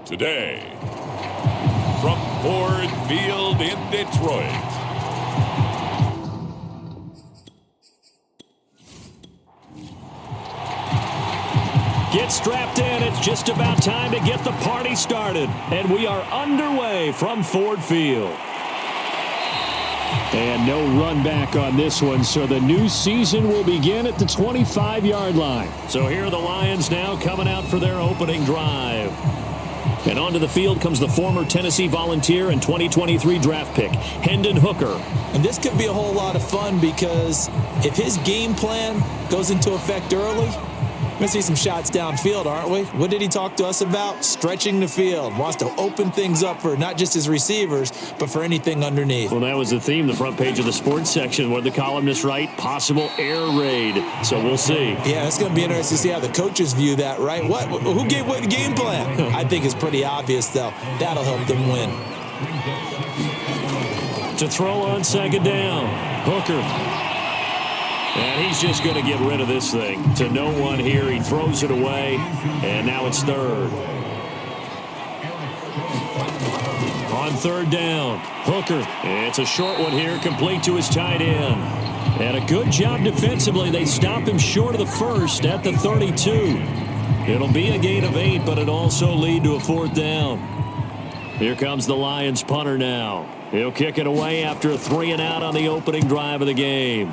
Today, from Ford Field in Detroit, get strapped in. It's just about time to get the party started. And we are underway from Ford Field. And no run back on this one, so the new season will begin at the 25-yard line. So here are the Lions now coming out for their opening drive. And onto the field comes the former Tennessee Volunteer and 2023 draft pick, Hendon Hooker. And this could be a whole lot of fun because if his game plan goes into effect early, we're going to see some shots downfield, aren't we? What did he talk to us about? Stretching the field. Wants to open things up for not just his receivers, but for anything underneath. Well, that was the theme, the front page of the sports section. What did the columnists write? Possible air raid. So we'll see. Yeah, it's going to be interesting to see how the coaches view that, right? Who gave away the game plan? I think it's pretty obvious, though. That'll help them win. To throw on second down, Hooker. And he's just going to get rid of this thing. To no one here. He throws it away. And now it's third. On third down, Hooker. It's a short one here, complete to his tight end. And a good job defensively. They stop him short of the first at the 32. It'll be a gain of 8, but it'll also lead to a fourth down. Here comes the Lions punter now. He'll kick it away after a 3-and-out on the opening drive of the game.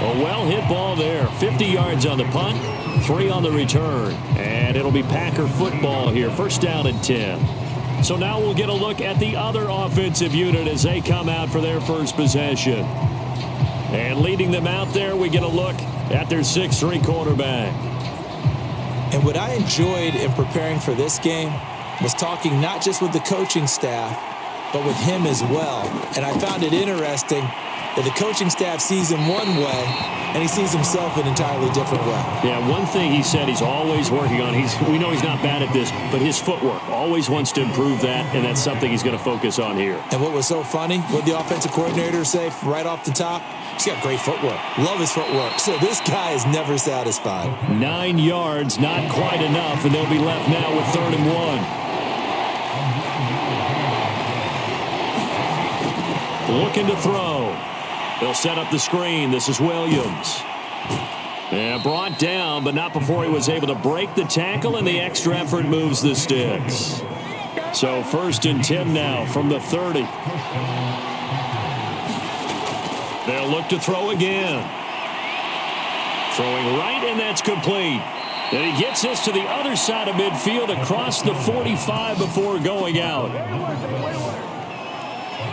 A well-hit ball there. 50 yards on the punt, 3 on the return. And it'll be Packer football here. First down and 10. So now we'll get a look at the other offensive unit as they come out for their first possession. And leading them out there, we get a look at their 6'3" quarterback. And what I enjoyed in preparing for this game was talking not just with the coaching staff, but with him as well. And I found it interesting that the coaching staff sees him one way, and he sees himself an entirely different way. Yeah, one thing he said he's always working on, we know he's not bad at this, but his footwork, always wants to improve that, and that's something he's going to focus on here. And what was so funny, what the offensive coordinator say right off the top? He's got great footwork. Love his footwork. So this guy is never satisfied. 9 yards, not quite enough, and they'll be left now with 3rd and 1. Looking to throw. They'll set up the screen. This is Williams. And brought down, but not before he was able to break the tackle, and the extra effort moves the sticks. So 1st and 10 now from the 30. They'll look to throw again. Throwing right, and that's complete. And he gets this to the other side of midfield across the 45 before going out.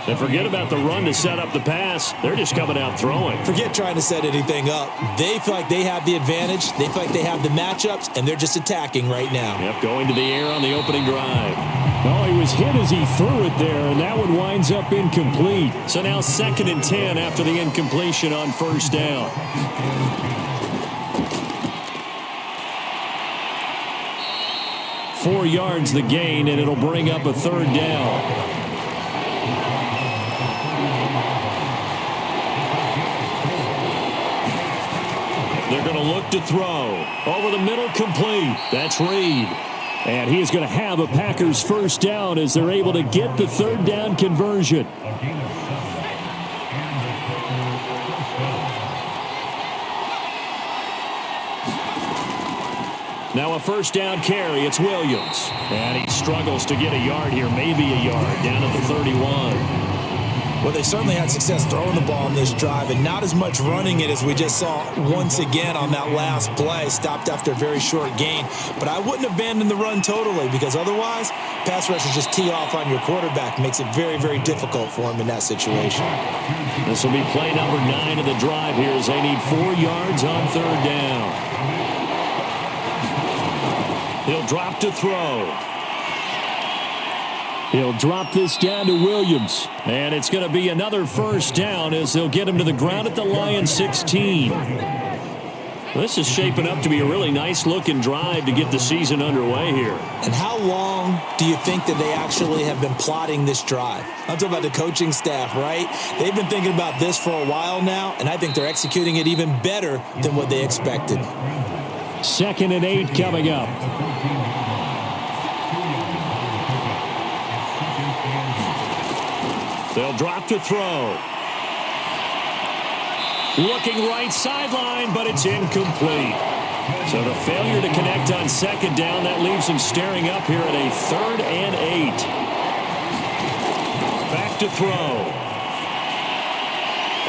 And forget about the run to set up the pass. They're just coming out throwing. Forget trying to set anything up. They feel like they have the advantage. They feel like they have the matchups, and they're just attacking right now. Yep, going to the air on the opening drive. Oh, he was hit as he threw it there, and that one winds up incomplete. So now 2nd and 10 after the incompletion on 1st down. Four yards the gain, and it'll bring up a 3rd down. They're going to look to throw. Over the middle, complete. That's Reed. And he is going to have a Packers first down as they're able to get the 3rd down conversion. Now a 1st down carry. It's Williams. And he struggles to get a yard here, maybe a yard, down at the 31. Well, they certainly had success throwing the ball on this drive and not as much running it as we just saw once again on that last play. Stopped after a very short gain. But I wouldn't abandon the run totally because otherwise, pass rushers just tee off on your quarterback. Makes it very, very difficult for him in that situation. This will be play number 9 of the drive here as they need 4 yards on 3rd down. He'll drop to throw. He'll drop this down to Williams. And it's going to be another first down as they'll get him to the ground at the Lions 16. This is shaping up to be a really nice-looking drive to get the season underway here. And how long do you think that they actually have been plotting this drive? I'm talking about the coaching staff, right? They've been thinking about this for a while now, and I think they're executing it even better than what they expected. 2nd and 8 coming up. They'll drop to throw. Looking right sideline, but it's incomplete. So the failure to connect on 2nd down, that leaves him staring up here at a 3rd and 8. Back to throw.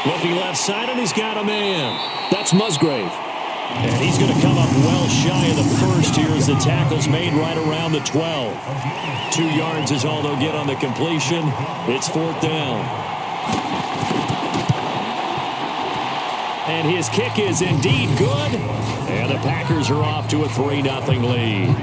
Looking left side, and he's got a man. That's Musgrave. And he's going to come up well shy of the first here as the tackle's made right around the 12. 2 yards is all they'll get on the completion. It's 4th down. And his kick is indeed good. And the Packers are off to a 3-0 lead.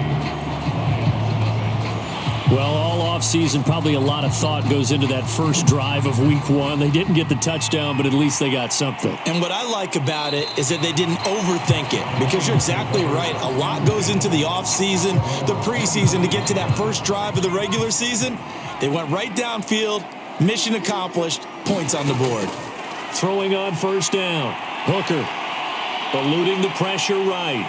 Well, all offseason, probably a lot of thought goes into that first drive of Week 1. They didn't get the touchdown, but at least they got something. And what I like about it is that they didn't overthink it, because you're exactly right. A lot goes into the offseason, the preseason, to get to that first drive of the regular season. They went right downfield, mission accomplished, points on the board. Throwing on 1st down. Hooker eluding the pressure right.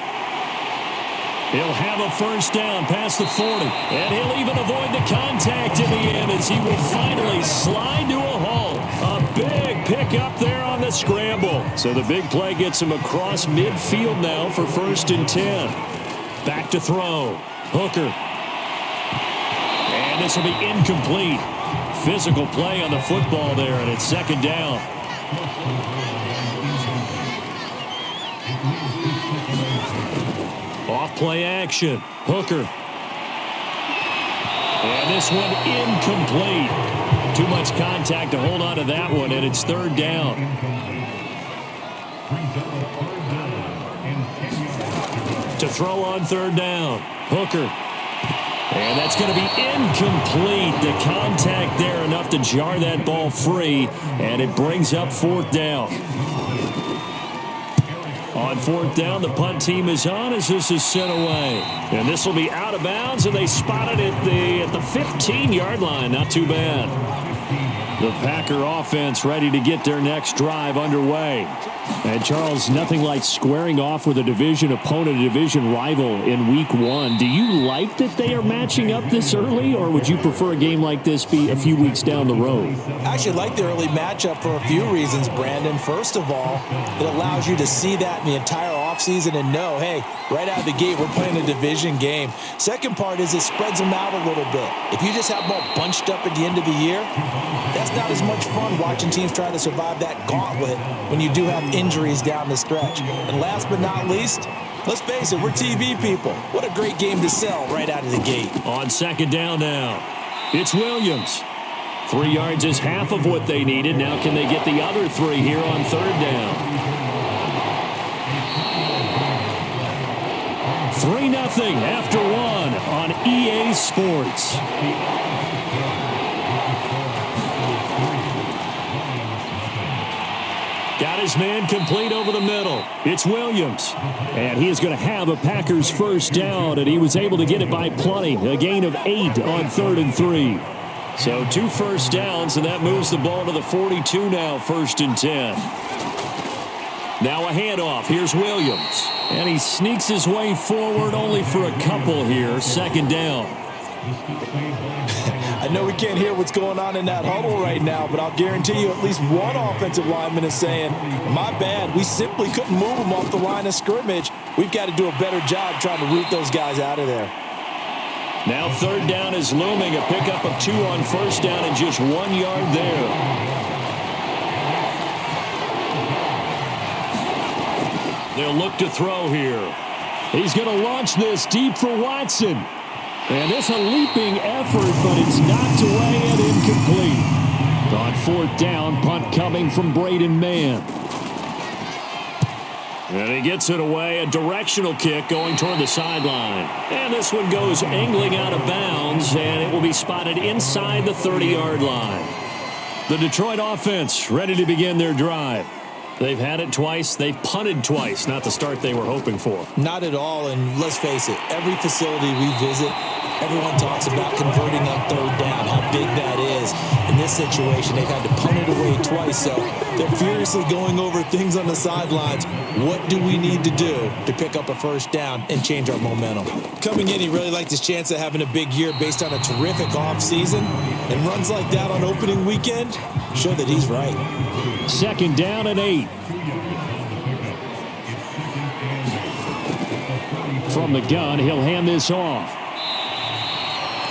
He'll have a 1st down past the 40. And he'll even avoid the contact in the end as he will finally slide to a halt. A big pickup there on the scramble. So the big play gets him across midfield now for 1st and 10. Back to throw. Hooker. And this will be incomplete. Physical play on the football there, and it's 2nd down. Off play action. Hooker. And this one incomplete. Too much contact to hold on to that one, and it's 3rd down. To throw on 3rd down. Hooker. And that's going to be incomplete. The contact there enough to jar that ball free, and it brings up 4th down. On 4th down, the punt team is on as this is sent away. And this will be out of bounds, and they spot it at the 15-yard line. Not too bad. The Packer offense ready to get their next drive underway. And, Charles, nothing like squaring off with a division opponent, a division rival in Week 1. Do you like that they are matching up this early, or would you prefer a game like this be a few weeks down the road? I actually like the early matchup for a few reasons, Brandon. First of all, it allows you to see that in the entire offseason and know, hey, right out of the gate, we're playing a division game. Second part is it spreads them out a little bit. If you just have them all bunched up at the end of the year, that's not as much fun watching teams try to survive that gauntlet when you do have injuries down the stretch. And last but not least, let's face it, we're TV people. What a great game to sell right out of the gate. On 2nd down now, it's Williams. 3 yards is half of what they needed. Now can they get the other 3 here on 3rd down? 3-0 after 1 on EA Sports. Got his man complete over the middle. It's Williams. And he is going to have a Packers 1st down, and he was able to get it by plenty. A gain of 8 on 3rd and 3. So 2 1st downs, and that moves the ball to the 42 now, 1st and 10. Now a handoff. Here's Williams. And he sneaks his way forward only for a couple here. 2nd down. I know we can't hear what's going on in that huddle right now, but I'll guarantee you at least one offensive lineman is saying, my bad, we simply couldn't move them off the line of scrimmage. We've got to do a better job trying to root those guys out of there. Now 3rd down is looming. A pickup of 2 on 1st down and just 1 yard there. They'll look to throw here. He's going to launch this deep for Watson. And it's a leaping effort, but it's knocked away and incomplete. On 4th down, punt coming from Braden Mann. And he gets it away, a directional kick going toward the sideline. And this one goes angling out of bounds, and it will be spotted inside the 30-yard line. The Detroit offense ready to begin their drive. They've had it twice. They've punted twice. Not the start they were hoping for. Not at all, and let's face it, every facility we visit, everyone talks about converting on third down, how big that is. In this situation, they've had to punt it away twice, so they're furiously going over things on the sidelines. What do we need to do to pick up a first down and change our momentum? Coming in, he really liked his chance of having a big year based on a terrific offseason, and runs like that on opening weekend show that he's right. 2nd down and 8. From the gun, he'll hand this off.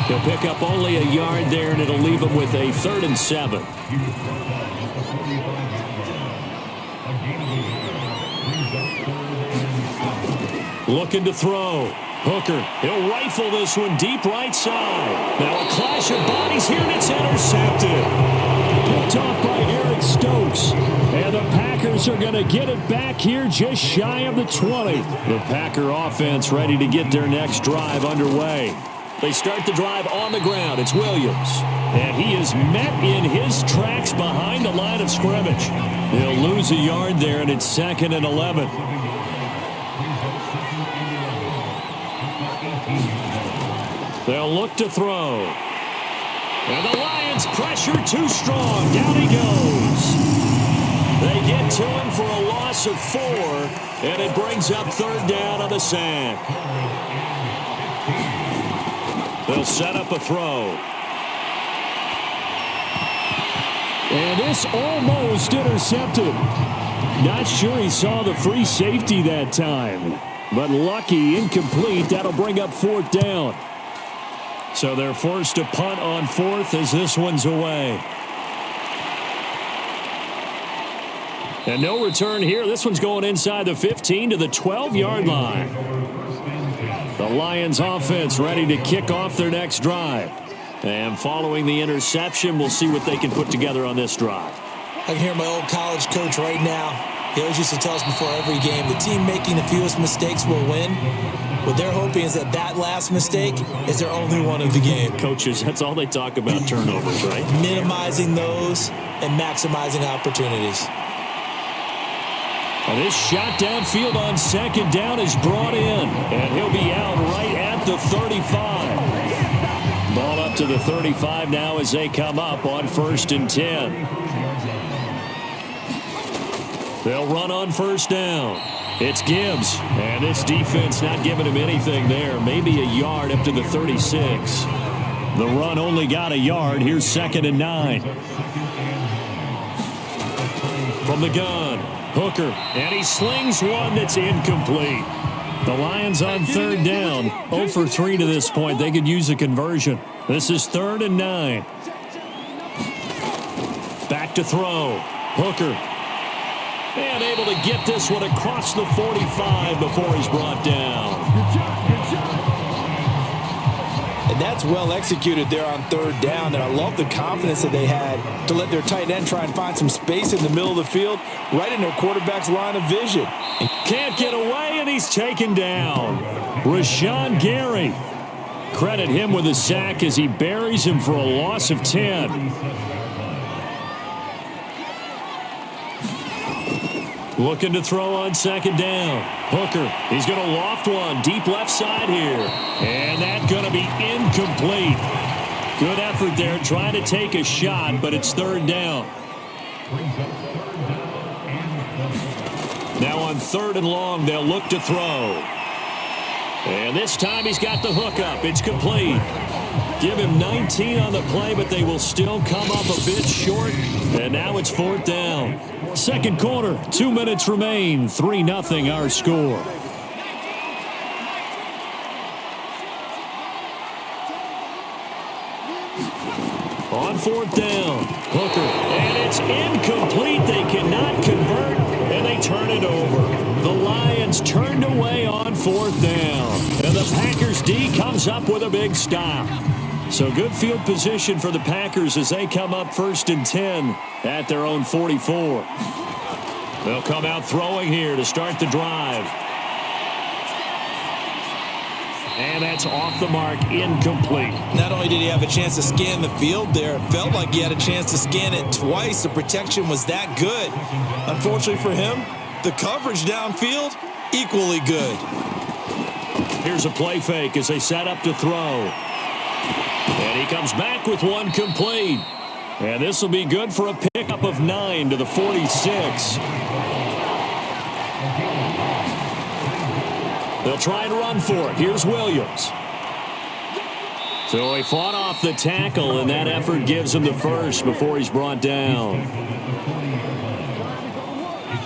He'll pick up only a yard there, and it'll leave him with a 3rd and 7. Looking to throw. Hooker, he'll rifle this one deep right side. Now a clash of bodies here, and it's intercepted. Picked off by Eric Stokes. And the Packers are going to get it back here just shy of the 20. The Packer offense ready to get their next drive underway. They start the drive on the ground. It's Williams. And he is met in his tracks behind the line of scrimmage. They'll lose a yard there, and it's 2nd and 11. They'll look to throw. And the Lions pressure too strong. Down he goes. They get to him for a loss of 4, and it brings up 3rd down on the sack. They'll set up a throw. And this almost intercepted. Not sure he saw the free safety that time. But lucky, incomplete. That'll bring up 4th down. So they're forced to punt on 4th as this one's away. And no return here. This one's going inside the 15 to the 12-yard line. The Lions offense ready to kick off their next drive. And following the interception, we'll see what they can put together on this drive. I can hear my old college coach right now. He always used to tell us before every game, the team making the fewest mistakes will win. What they're hoping is that last mistake is their only one of the game. Coaches, that's all they talk about, turnovers, right? Minimizing those and maximizing opportunities. And this shot downfield on 2nd down is brought in. And he'll be out right at the 35. Ball up to the 35 now as they come up on 1st and 10. They'll run on 1st down. It's Gibbs, and this defense not giving him anything there. Maybe a yard up to the 36. The run only got a yard. Here's 2nd and 9. From the gun, Hooker, and he slings one that's incomplete. The Lions on 3rd down, 0 for 3 to this point. They could use a conversion. This is 3rd and 9. Back to throw. Hooker. And able to get this one across the 45 before he's brought down. And that's well executed there on 3rd down. And I love the confidence that they had to let their tight end try and find some space in the middle of the field, right in their quarterback's line of vision. Can't get away, and he's taken down. Rashawn Gary. Credit him with a sack as he buries him for a loss of 10. Looking to throw on 2nd down. Hooker, he's going to loft one deep left side here. And that's going to be incomplete. Good effort there trying to take a shot, but it's 3rd down. Now on 3rd and long, they'll look to throw. And this time he's got the hook up. It's complete. Give him 19 on the play, but they will still come up a bit short. And now it's 4th down. 2nd quarter, 2 minutes remain. 3-0 our score. On 4th down, Hooker, and it's incomplete. They cannot convert, and they turn it over. The Lions turned away on 4th down, and the Packers D comes up with a big stop. So good field position for the Packers as they come up 1st and 10 at their own 44. They'll come out throwing here to start the drive. And that's off the mark, incomplete. Not only did he have a chance to scan the field there, it felt like he had a chance to scan it twice. The protection was that good. Unfortunately for him, the coverage downfield, equally good. Here's a play fake as they set up to throw. And he comes back with one complete. And this will be good for a pickup of 9 to the 46. They'll try and run for it. Here's Williams. So he fought off the tackle, and that effort gives him the first before he's brought down.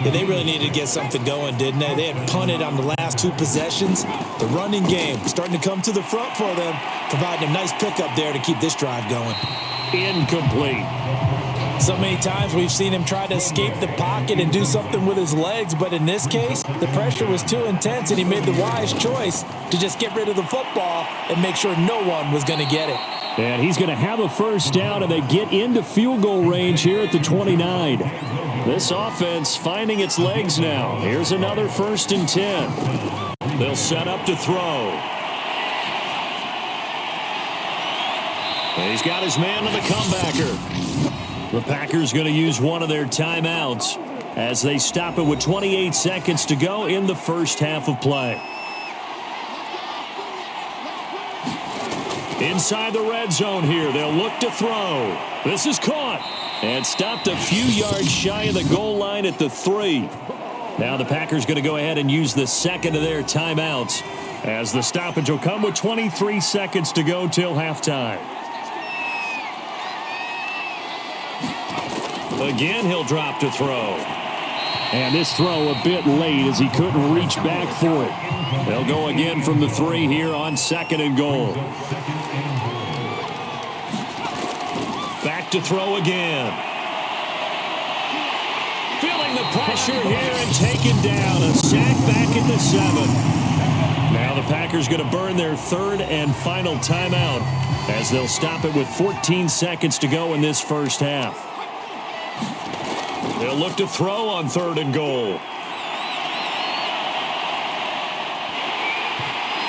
Yeah, they really needed to get something going, didn't they? They had punted on the last 2 possessions. The running game starting to come to the front for them, providing a nice pickup there to keep this drive going. Incomplete. So many times we've seen him try to escape the pocket and do something with his legs, but in this case, the pressure was too intense, and he made the wise choice to just get rid of the football and make sure no one was going to get it. And he's going to have a first down, and they get into field goal range here at the 29. This offense finding its legs now. Here's another 1st and 10. They'll set up to throw. And he's got his man on the comebacker. The Packers going to use one of their timeouts as they stop it with 28 seconds to go in the first half of play. Inside the red zone here, they'll look to throw. This is caught and stopped a few yards shy of the goal line at the 3. Now the Packers going to go ahead and use the second of their timeouts as the stoppage will come with 23 seconds to go till halftime. Again, he'll drop to throw. And this throw a bit late as he couldn't reach back for it. They'll go again from the 3 here on 2nd and goal. Back to throw again. Feeling the pressure here and taken down. A sack back at the 7. Now the Packers going to burn their 3rd and final timeout as they'll stop it with 14 seconds to go in this first half. They'll look to throw on 3rd and goal.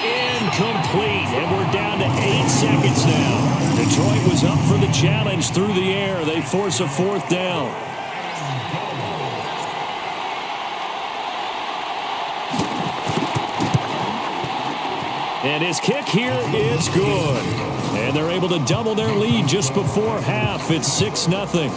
Incomplete, and we're down to 8 seconds now. Detroit was up for the challenge through the air. They force a 4th down. And his kick here is good. And they're able to double their lead just before half. It's 6-0.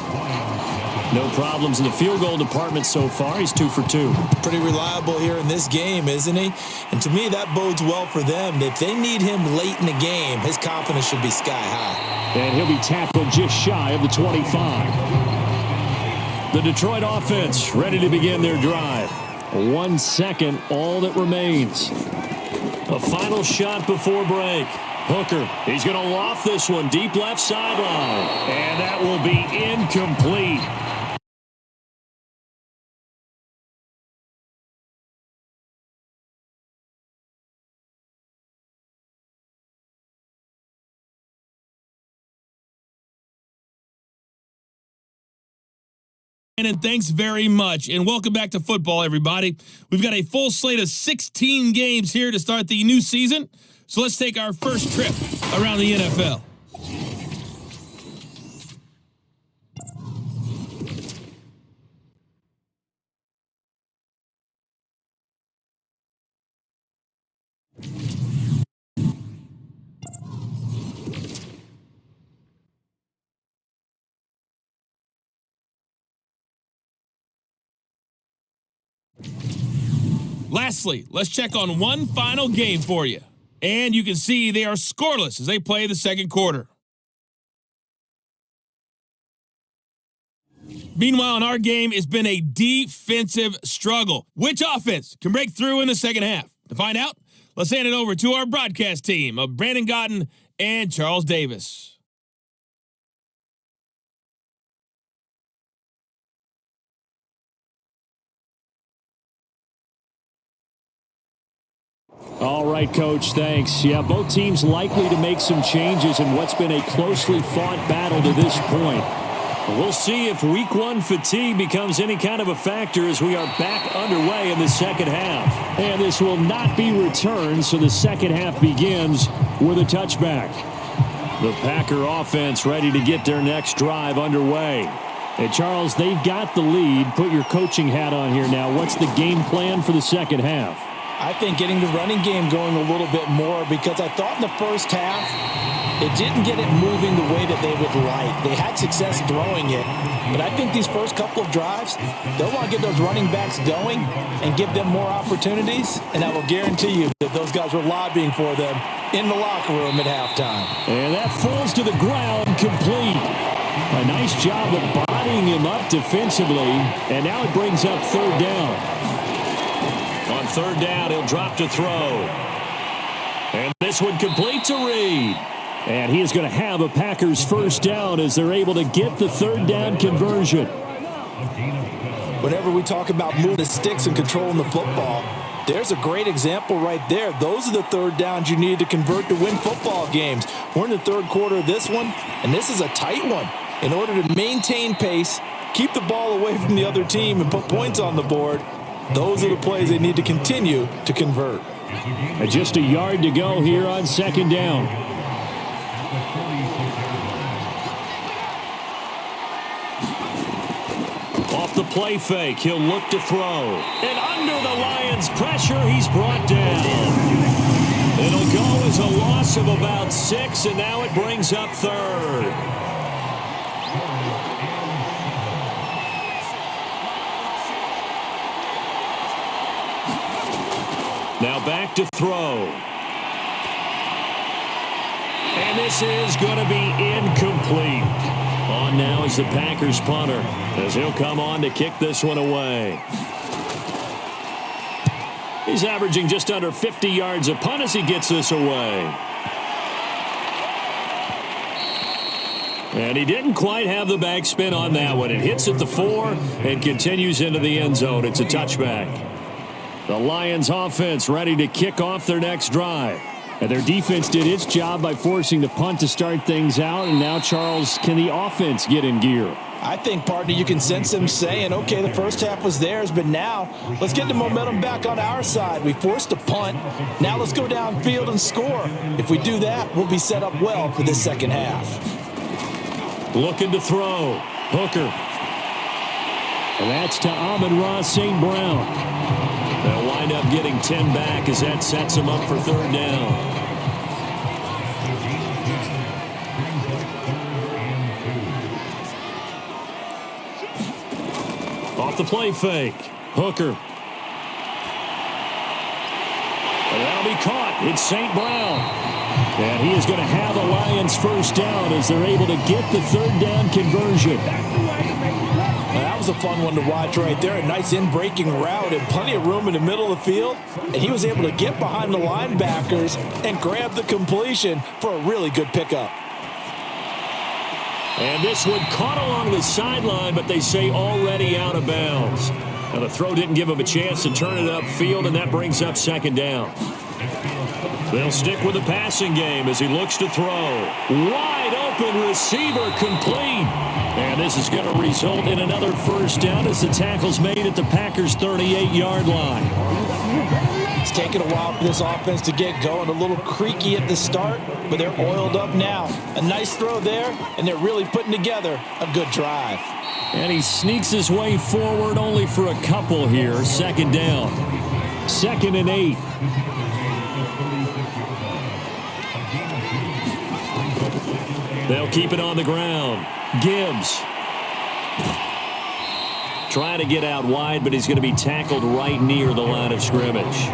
No problems in the field goal department so far. He's 2 for 2. Pretty reliable here in this game, isn't he? And to me, that bodes well for them. If they need him late in the game, his confidence should be sky high. And he'll be tackled just shy of the 25. The Detroit offense ready to begin their drive. 1 second, all that remains. A final shot before break. Hooker, he's going to loft this one deep left sideline. And that will be incomplete. And thanks very much, and welcome back to football, everybody. We've got a full slate of 16 games here to start the new season, so let's take our first trip around the NFL. Lastly, let's check on one final game for you. And you can see they are scoreless as they play the second quarter. Meanwhile, in our game, it's been a defensive struggle. Which offense can break through in the second half? To find out, let's hand it over to our broadcast team of Brandon Godden and Charles Davis. All right, Coach, thanks. Yeah, both teams likely to make some changes in what's been a closely fought battle to this point. We'll see if week one fatigue becomes any kind of a factor as we are back underway in the second half. And this will not be returned, so the second half begins with a touchback. The Packer offense ready to get their next drive underway. Hey, Charles, they've got the lead. Put your coaching hat on here now. What's the game plan for the second half? I think getting the running game going a little bit more, because I thought in the first half it didn't get it moving the way that they would like. They had success throwing it, but I think these first couple of drives, they'll want to get those running backs going and give them more opportunities, and I will guarantee you that those guys were lobbying for them in the locker room at halftime. And that falls to the ground, complete. A nice job of bodying him up defensively, and now it brings up third down. On third down, he'll drop to throw. And this one complete to Reed. And he is going to have a Packers first down as they're able to get the third down conversion. Whenever we talk about moving the sticks and controlling the football, there's a great example right there. Those are the third downs you need to convert to win football games. We're in the third quarter of this one, and this is a tight one. In order to maintain pace, keep the ball away from the other team, and put points on the board, those are the plays they need to continue to convert. And just a yard to go here on second down. Off the play fake, he'll look to throw. And under the Lions' pressure, he's brought down. It'll go as a loss of about 6, and now it brings up third. Now back to throw. And this is going to be incomplete. On now is the Packers punter, as he'll come on to kick this one away. He's averaging just under 50 yards a punt as he gets this away. And he didn't quite have the backspin on that one. It hits at the 4 and continues into the end zone. It's a touchback. The Lions offense ready to kick off their next drive. And their defense did its job by forcing the punt to start things out. And now, Charles, can the offense get in gear? I think, partner, you can sense them saying, okay, the first half was theirs, but now let's get the momentum back on our side. We forced a punt. Now let's go downfield and score. If we do that, we'll be set up well for this second half. Looking to throw. Hooker. And that's to Amon-Ra St. Brown. They'll wind up getting 10 back as that sets them up for third down. Off the play fake. Hooker. And that'll be caught. It's St. Brown. And he is going to have a Lions first down as they're able to get the third down conversion. That was a fun one to watch right there. A nice in-breaking route and plenty of room in the middle of the field. And he was able to get behind the linebackers and grab the completion for a really good pickup. And this one caught along the sideline, but they say already out of bounds. Now the throw didn't give him a chance to turn it upfield, and that brings up second down. They'll stick with the passing game as he looks to throw. Wide open receiver complete. And this is going to result in another first down as the tackle's made at the Packers' 38-yard line. It's taken a while for this offense to get going. A little creaky at the start, but they're oiled up now. A nice throw there, and they're really putting together a good drive. And he sneaks his way forward only for a couple here. Second down. 2nd and 8. They'll keep it on the ground. Gibbs. Trying to get out wide, but he's going to be tackled right near the line of scrimmage.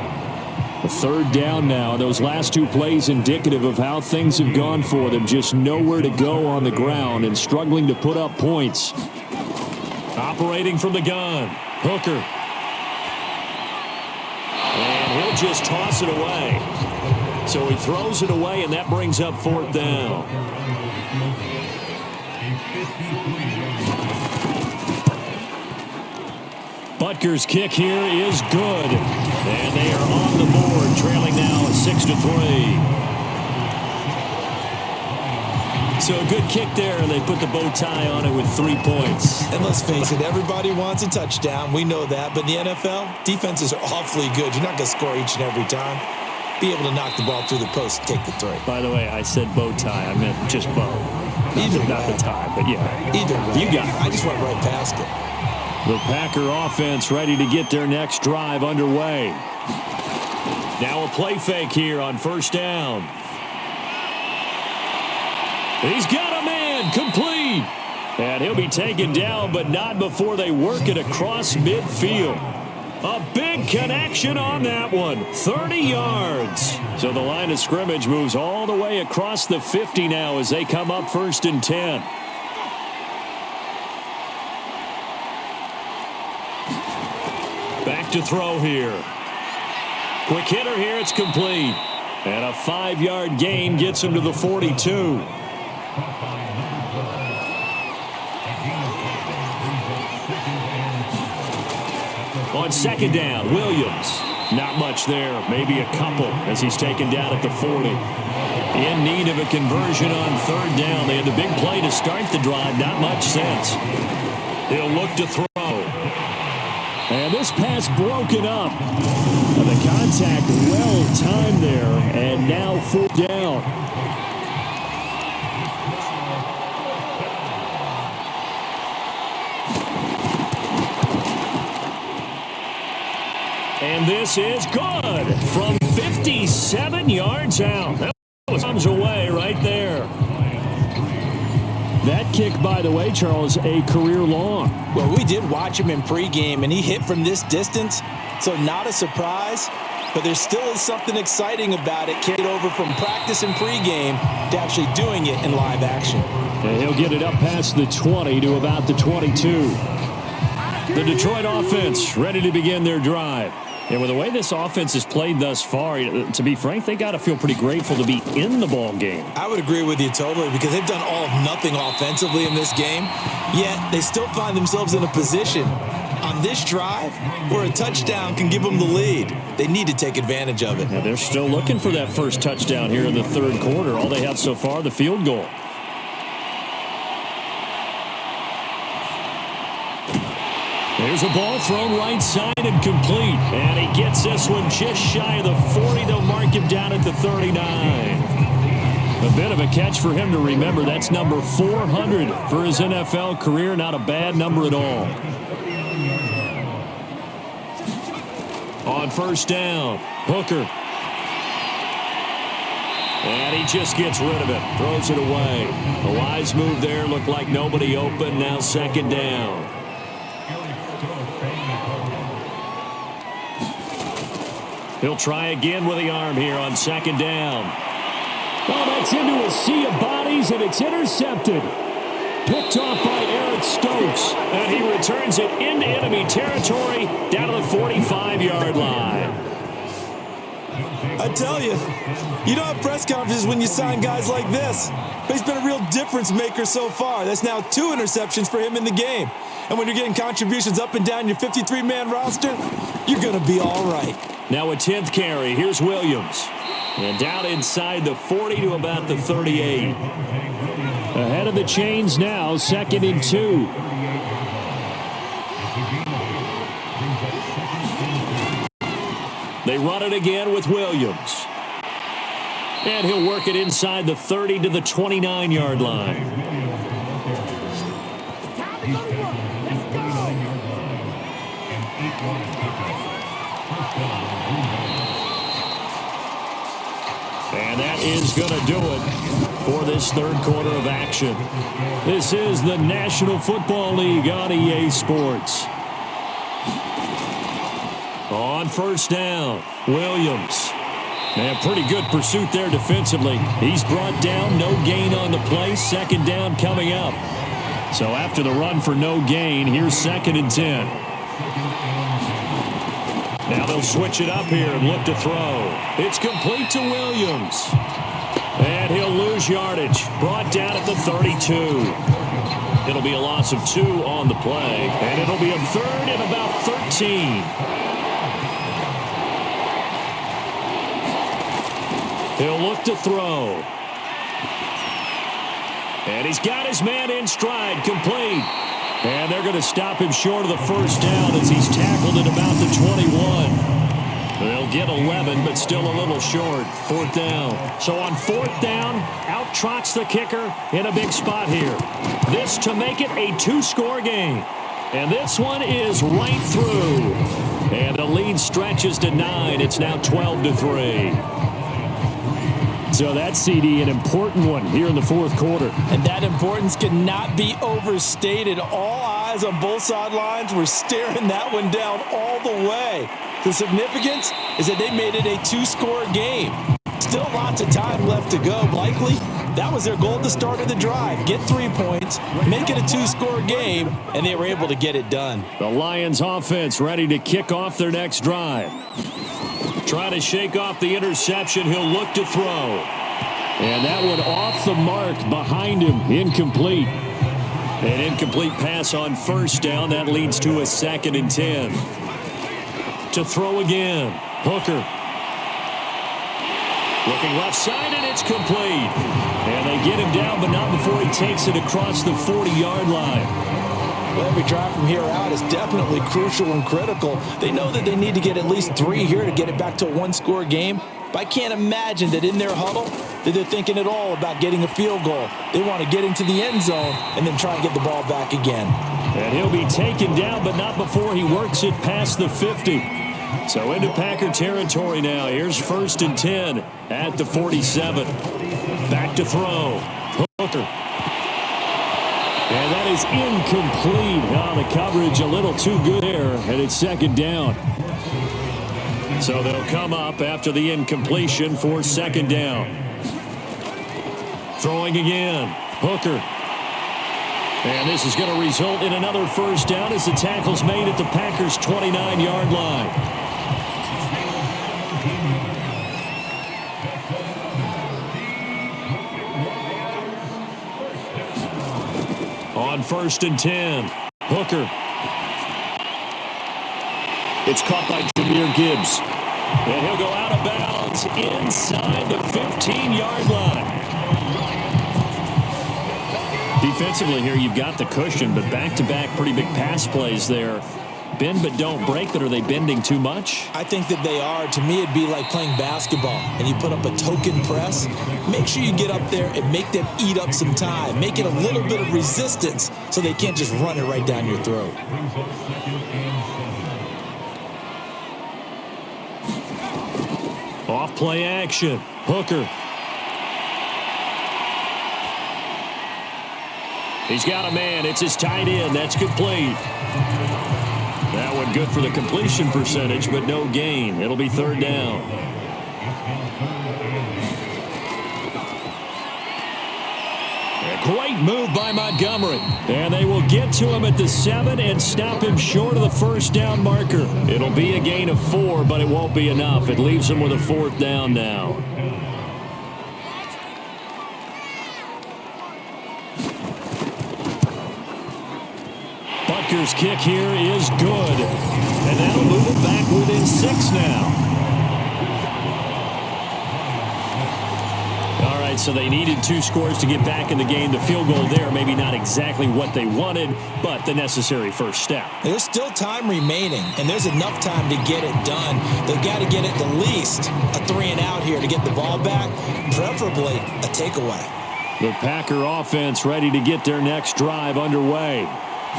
A third down now. Those last two plays indicative of how things have gone for them. Just nowhere to go on the ground and struggling to put up points. Operating from the gun. Hooker. And he'll just toss it away. So he throws it away, and that brings up fourth down. Butker's kick here is good. And they are on the board, trailing now 6-3. So a good kick there, and they put the bow tie on it with 3 points. And let's face it, everybody wants a touchdown. We know that. But in the NFL, defenses are awfully good. You're not going to score each and every time. Be able to knock the ball through the post and take the 3. By the way, I said bow tie. I meant just bow. Not the tie, but yeah. Either way. You got it. I just went right past it. The Packer offense ready to get their next drive underway. Now a play fake here on first down. He's got a man, complete. And he'll be taken down, but not before they work it across midfield. A big connection on that one, 30 yards. So the line of scrimmage moves all the way across the 50 now as they come up 1st and 10. Back to throw here. Quick hitter here, it's complete. And a 5-yard gain gets him to the 42. On second down, Williams. Not much there, maybe a couple as he's taken down at the 40. In need of a conversion on third down. They had the big play to start the drive, not much sense. He'll look to throw. And this pass broken up. And the contact well timed there, and now 4th down. And this is good from 57 yards out. That comes away right there. That kick, by the way, Charles, a career long. Well, we did watch him in pregame, and he hit from this distance, so not a surprise. But there still is something exciting about it, carried over from practice and pregame to actually doing it in live action. And he'll get it up past the 20 to about the 22. The Detroit offense ready to begin their drive. And with the way this offense has played thus far, to be frank, they got to feel pretty grateful to be in the ball game. I would agree with you totally because they've done all of nothing offensively in this game, yet they still find themselves in a position on this drive where a touchdown can give them the lead. They need to take advantage of it. Yeah, they're still looking for that first touchdown here in the third quarter. All they have so far, the field goal. There's a ball thrown right side and complete. And he gets this one just shy of the 40. They'll mark him down at the 39. A bit of a catch for him to remember. That's number 400 for his NFL career. Not a bad number at all. On first down, Hooker. And he just gets rid of it. Throws it away. A wise move there. Looked like nobody open. Now second down. He'll try again with the arm here on second down. Well, that's into a sea of bodies, and it's intercepted. Picked off by Eric Stokes, and he returns it into enemy territory down to the 45-yard line. I tell you, you don't have press conferences when you sign guys like this. But he's been a real difference maker so far. That's now 2 interceptions for him in the game. And when you're getting contributions up and down your 53-man roster, you're going to be all right. Now a 10th carry. Here's Williams. And down inside the 40 to about the 38. Ahead of the chains now, 2nd and 2. They run it again with Williams. And he'll work it inside the 30 to the 29-yard line. And that is going to do it for this third quarter of action. This is the National Football League on EA Sports. On first down, Williams. And a pretty good pursuit there defensively. He's brought down, no gain on the play. Second down coming up. So after the run for no gain, here's 2nd and 10. Now they'll switch it up here and look to throw. It's complete to Williams. And he'll lose yardage. Brought down at the 32. It'll be a loss of 2 on the play. And it'll be a 3rd and about 13. He'll look to throw. And he's got his man in stride, complete. And they're going to stop him short of the first down as he's tackled at about the 21. They'll get 11, but still a little short. Fourth down. So on fourth down, out trots the kicker in a big spot here. This to make it a two-score game. And this one is right through. And the lead stretches to 9. It's now 12-3. So that's, CD, an important one here in the fourth quarter. And that importance cannot be overstated. All eyes on both sidelines were staring that one down all the way. The significance is that they made it a two-score game. Still lots of time left to go. Likely, that was their goal at the start of the drive. Get 3 points, make it a two-score game, and they were able to get it done. The Lions offense ready to kick off their next drive. Trying to shake off the interception. He'll look to throw. And that one off the mark behind him. Incomplete. An incomplete pass on first down. That leads to a 2nd and 10. To throw again. Hooker. Looking left side, and it's complete. And they get him down, but not before he takes it across the 40-yard line. Well, every drive from here out is definitely crucial and critical. They know that they need to get at least 3 here to get it back to a one-score game. But I can't imagine that in their huddle that they're thinking at all about getting a field goal. They want to get into the end zone and then try and get the ball back again. And he'll be taken down, but not before he works it past the 50. So into Packer territory now. Here's 1st and 10 at the 47. Back to throw. Hooker. And that is incomplete. Oh, the coverage a little too good there, and it's 2nd down. So they'll come up after the incompletion for 2nd down. Throwing again. Hooker. And this is going to result in another first down as the tackle's made at the Packers' 29-yard line. On 1st and 10, Hooker. It's caught by Jahmyr Gibbs. And he'll go out of bounds inside the 15-yard line. Defensively here, you've got the cushion, but back-to-back pretty big pass plays there. Bend but don't break, but are they bending too much? I think that they are. To me, it'd be like playing basketball and you put up a token press. Make sure you get up there and make them eat up some time. Make it a little bit of resistance so they can't just run it right down your throat. Off play action. Hooker. He's got a man. It's his tight end. That's complete. That one good for the completion percentage, but no gain. It'll be 3rd down. A great move by Montgomery. And they will get to him at the 7 and stop him short of the first down marker. It'll be a gain of 4, but it won't be enough. It leaves him with a 4th down now. Butker's kick here is good. And that'll move it back within 6 now. All right, so they needed 2 scores to get back in the game. The field goal there, maybe not exactly what they wanted, but the necessary first step. There's still time remaining, and there's enough time to get it done. They've got to get at the least a 3 and out here to get the ball back, preferably a takeaway. The Packer offense ready to get their next drive underway.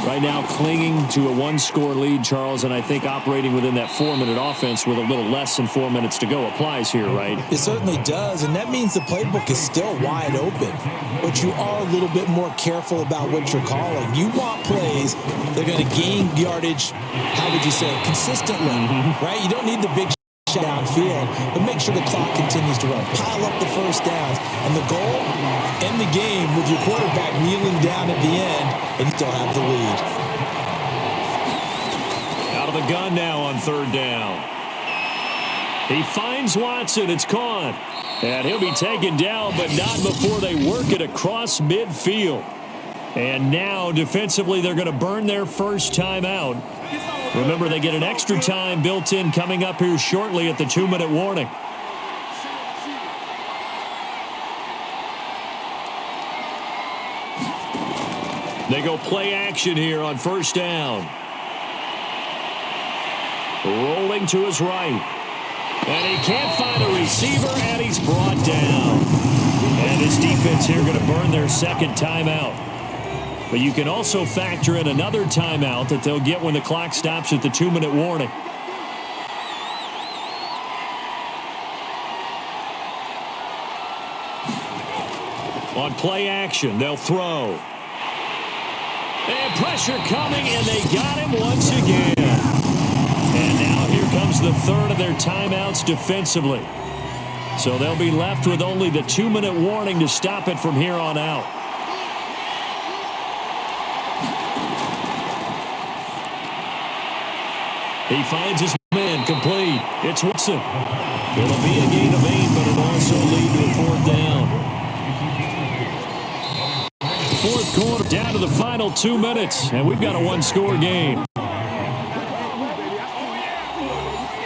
Right now clinging to a 1-score lead, Charles, and I think operating within that 4-minute offense with a little less than 4 minutes to go applies here, right? It certainly does, and that means the playbook is still wide open. But you are a little bit more careful about what you're calling. You want plays that are going to gain yardage, how would you say it, consistently, right? You don't need the big downfield, but make sure the clock continues to run. Pile up the first downs, and the goal, end the game with your quarterback kneeling down at the end, and you still have the lead. Out of the gun now on 3rd down. He finds Watson. It's caught. And he'll be taken down, but not before they work it across midfield. And now, defensively, they're going to burn their first time out. Remember, they get an extra time built in coming up here shortly at the 2-minute warning. They go play action here on first down. Rolling to his right. And he can't find a receiver, and he's brought down. And his defense here going to burn their second timeout. But you can also factor in another timeout that they'll get when the clock stops at the 2-minute warning. On play action, they'll throw. And pressure coming, and they got him once again. And now here comes the third of their timeouts defensively. So they'll be left with only the 2-minute warning to stop it from here on out. He finds his man complete. It's Wilson. It'll be a gain of 8, but it'll also lead to a fourth down. Fourth quarter, down to the final 2 minutes, and we've got a one-score game.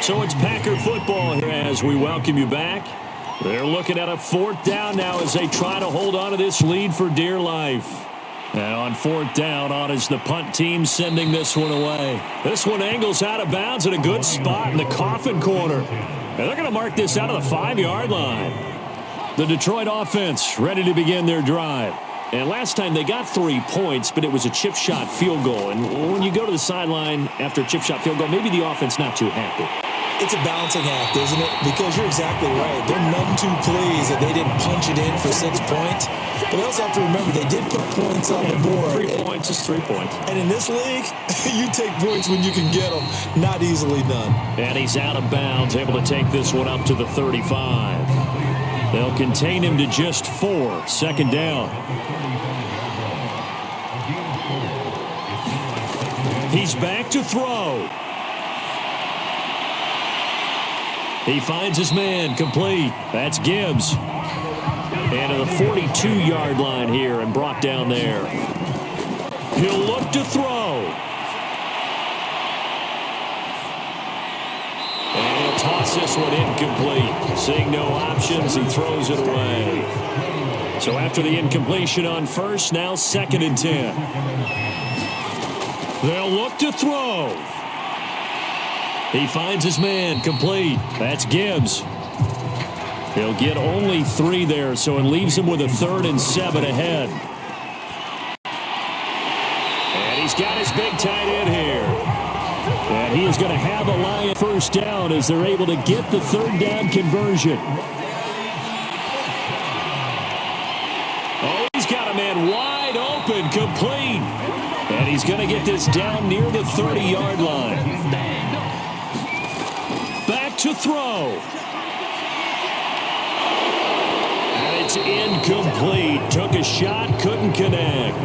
So it's Packer football here as we welcome you back. They're looking at a fourth down now as they try to hold on to this lead for dear life. And on fourth down, on is the punt team sending this one away. This one angles out of bounds at a good spot in the coffin corner. And they're going to mark this out of the 5-yard line. The Detroit offense ready to begin their drive. And last time they got 3 points, but it was a chip shot field goal. And when you go to the sideline after a chip shot field goal, maybe the offense not too happy. It's a balancing act, isn't it? Because you're exactly right. They're none too pleased that they didn't punch it in for 6 points. But they also have to remember they did put points on the board. 3 points is 3 points. And in this league, you take points when you can get them. Not easily done. And he's out of bounds, able to take this one up to the 35. They'll contain him to just 4. Second down. He's back to throw. He finds his man complete. That's Gibbs. And to the 42-yard line here and brought down there. He'll look to throw. And he'll toss this one incomplete. Seeing no options, he throws it away. So after the incompletion on first, now 2nd and 10. They'll look to throw. He finds his man complete. That's Gibbs. He'll get only 3 there, so it leaves him with a 3rd and 7 ahead. And he's got his big tight end here. And he is going to have a Lion first down as they're able to get the 3rd down conversion. Oh, he's got a man wide open, complete. And he's going to get this down near the 30-yard line. Back to throw. And it's incomplete. Took a shot, couldn't connect.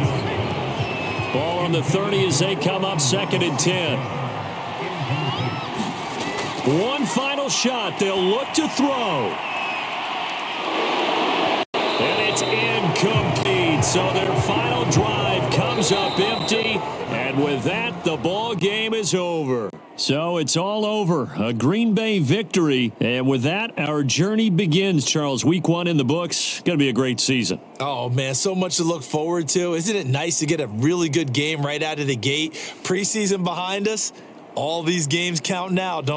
Ball on the 30 as they come up 2nd and 10. One final shot. They'll look to throw. And it's incomplete. So their final drive comes up empty. And with that, the ball game is over. So it's all over. A Green Bay victory. And with that, our journey begins, Charles. Week 1 in the books. Going to be a great season. Oh, man, so much to look forward to. Isn't it nice to get a really good game right out of the gate? Preseason behind us. All these games count now, don't